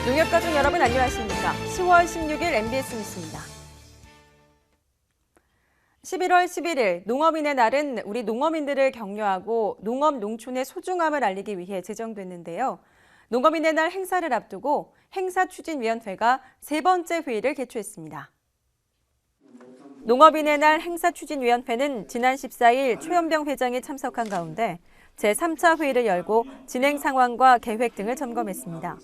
농협가족 여러분 안녕하십니까? 10월 16일 MBS 뉴스입니다. 11월 11일 농업인의 날은 우리 농업인들을 격려하고 농업 농촌의 소중함을 알리기 위해 제정됐는데요. 농업인의 날 행사를 앞두고 행사추진위원회가 세 번째 회의를 개최했습니다. 농업인의 날 행사추진위원회는 지난 14일 최연병 회장이 참석한 가운데 제3차 회의를 열고 진행 상황과 계획 등을 점검했습니다.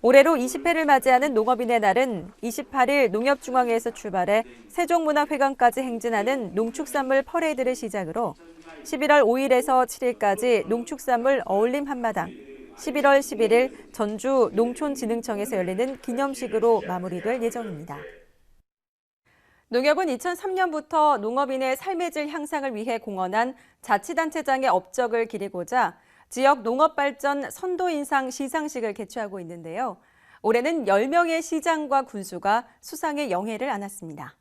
올해로 20회를 맞이하는 농업인의 날은 28일 농협중앙회에서 출발해 세종문화회관까지 행진하는 농축산물 퍼레이드를 시작으로 11월 5일에서 7일까지 농축산물 어울림 한마당, 11월 11일 전주 농촌진흥청에서 열리는 기념식으로 마무리될 예정입니다. 농협은 2003년부터 농업인의 삶의 질 향상을 위해 공헌한 자치단체장의 업적을 기리고자 지역 농업발전 선도인상 시상식을 개최하고 있는데요. 올해는 10명의 시장과 군수가 수상의 영예를 안았습니다.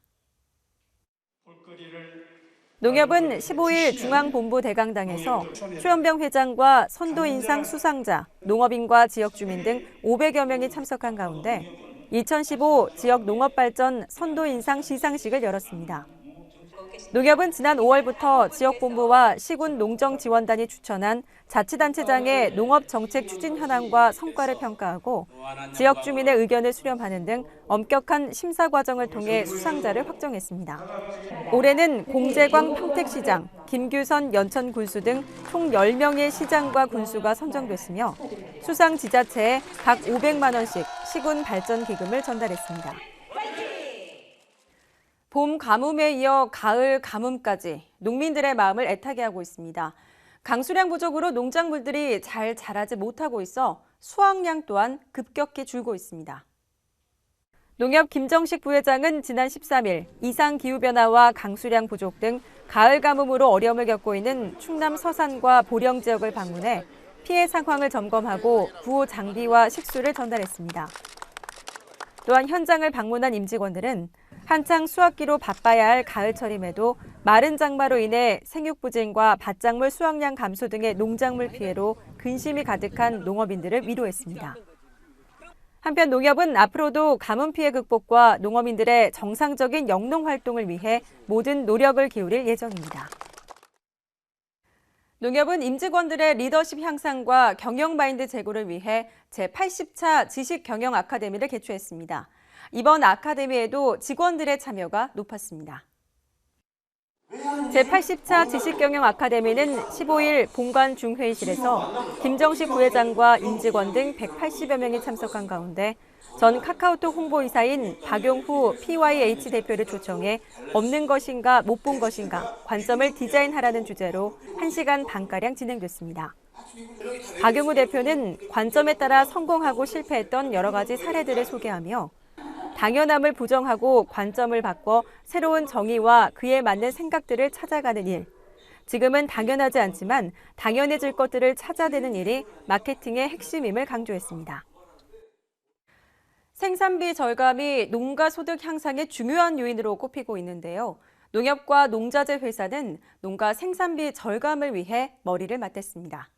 농협은 15일 중앙본부 대강당에서 최연병 회장과 선도인상 수상자, 농업인과 지역주민 등 500여 명이 참석한 가운데 2015 지역 농업발전 선도인상 시상식을 열었습니다. 농협은 지난 5월부터 지역본부와 시군 농정지원단이 추천한 자치단체장의 농업정책 추진 현황과 성과를 평가하고 지역 주민의 의견을 수렴하는 등 엄격한 심사 과정을 통해 수상자를 확정했습니다. 올해는 공재광 평택시장, 김규선 연천군수 등 총 10명의 시장과 군수가 선정됐으며 수상 지자체에 각 500만 원씩 시군 발전기금을 전달했습니다. 봄 가뭄에 이어 가을 가뭄까지 농민들의 마음을 애타게 하고 있습니다. 강수량 부족으로 농작물들이 잘 자라지 못하고 있어 수확량 또한 급격히 줄고 있습니다. 농협 김정식 부회장은 지난 13일 이상 기후변화와 강수량 부족 등 가을 가뭄으로 어려움을 겪고 있는 충남 서산과 보령 지역을 방문해 피해 상황을 점검하고 구호 장비와 식수를 전달했습니다. 또한 현장을 방문한 임직원들은 한창 수확기로 바빠야 할 가을철임에도 마른 장마로 인해 생육부진과 밭작물 수확량 감소 등의 농작물 피해로 근심이 가득한 농업인들을 위로했습니다. 한편 농협은 앞으로도 가뭄 피해 극복과 농업인들의 정상적인 영농 활동을 위해 모든 노력을 기울일 예정입니다. 농협은 임직원들의 리더십 향상과 경영 마인드 제고를 위해 제80차 지식경영 아카데미를 개최했습니다. 이번 아카데미에도 직원들의 참여가 높았습니다. 제80차 지식경영 아카데미는 15일 본관 중회의실에서 김정식 부회장과 임직원 등 180여 명이 참석한 가운데 전 카카오톡 홍보이사인 박용후 PYH 대표를 초청해 없는 것인가 못 본 것인가 관점을 디자인하라는 주제로 1시간 반가량 진행됐습니다. 박용후 대표는 관점에 따라 성공하고 실패했던 여러 가지 사례들을 소개하며 당연함을 부정하고 관점을 바꿔 새로운 정의와 그에 맞는 생각들을 찾아가는 일. 지금은 당연하지 않지만 당연해질 것들을 찾아내는 일이 마케팅의 핵심임을 강조했습니다. 생산비 절감이 농가 소득 향상의 중요한 요인으로 꼽히고 있는데요. 농협과 농자재 회사는 농가 생산비 절감을 위해 머리를 맞댔습니다.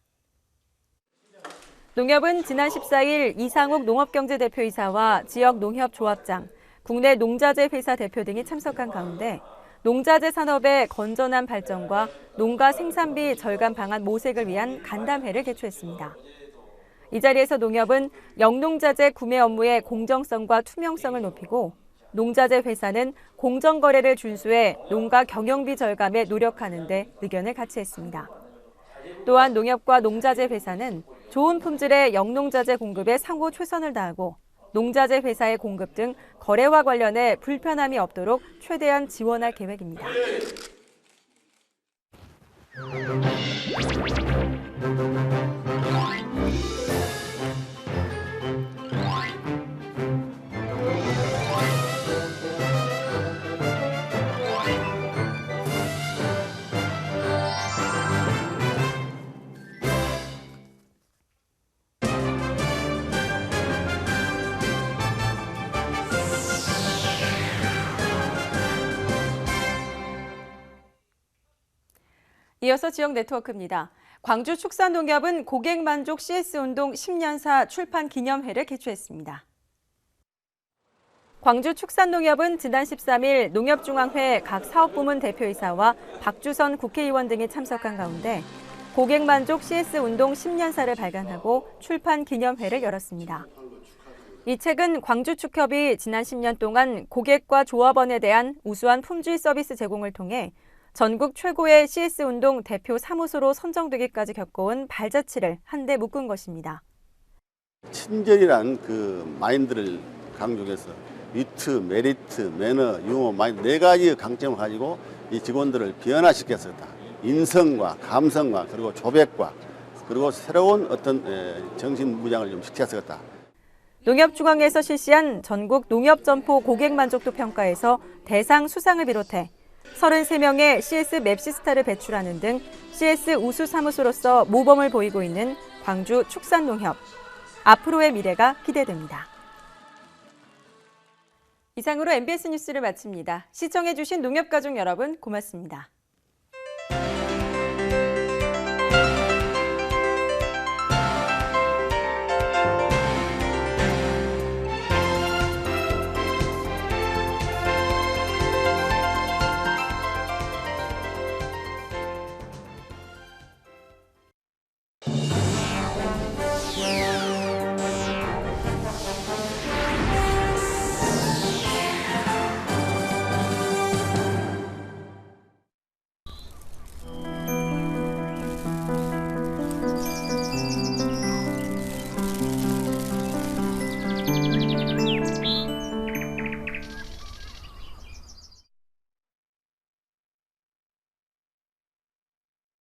농협은 지난 14일 이상욱 농업경제대표이사와 지역 농협 조합장, 국내 농자재 회사 대표 등이 참석한 가운데 농자재 산업의 건전한 발전과 농가 생산비 절감 방안 모색을 위한 간담회를 개최했습니다. 이 자리에서 농협은 영농자재 구매 업무의 공정성과 투명성을 높이고 농자재 회사는 공정거래를 준수해 농가 경영비 절감에 노력하는 데 의견을 같이 했습니다. 또한 농협과 농자재 회사는 좋은 품질의 영농자재 공급에 상호 최선을 다하고 농자재 회사의 공급 등 거래와 관련해 불편함이 없도록 최대한 지원할 계획입니다. 이어서 지역 네트워크입니다. 광주축산농협은 고객만족 CS운동 10년사 출판 기념회를 개최했습니다. 광주축산농협은 지난 13일 농협중앙회 각 사업부문 대표이사와 박주선 국회의원 등이 참석한 가운데 고객만족 CS운동 10년사를 발간하고 출판 기념회를 열었습니다. 이 책은 광주축협이 지난 10년 동안 고객과 조합원에 대한 우수한 품질 서비스 제공을 통해 전국 최고의 CS운동 대표 사무소로 선정되기까지 겪어온 발자취를 한데 묶은 것입니다. 친절이란 그 마인드를 강조해서 위트, 메리트, 매너, 유머, 마인드 4가지 강점을 가지고 이 직원들을 변화시켰었다. 인성과 감성과 그리고 조백과 그리고 새로운 어떤 정신무장을 좀 시켰었다. 농협중앙회에서 실시한 전국 농협점포 고객만족도 평가에서 대상 수상을 비롯해 33명의 CS 맵시스타를 배출하는 등 CS 우수 사무소로서 모범을 보이고 있는 광주 축산농협. 앞으로의 미래가 기대됩니다. 이상으로 MBS 뉴스를 마칩니다. 시청해주신 농협가족 여러분 고맙습니다.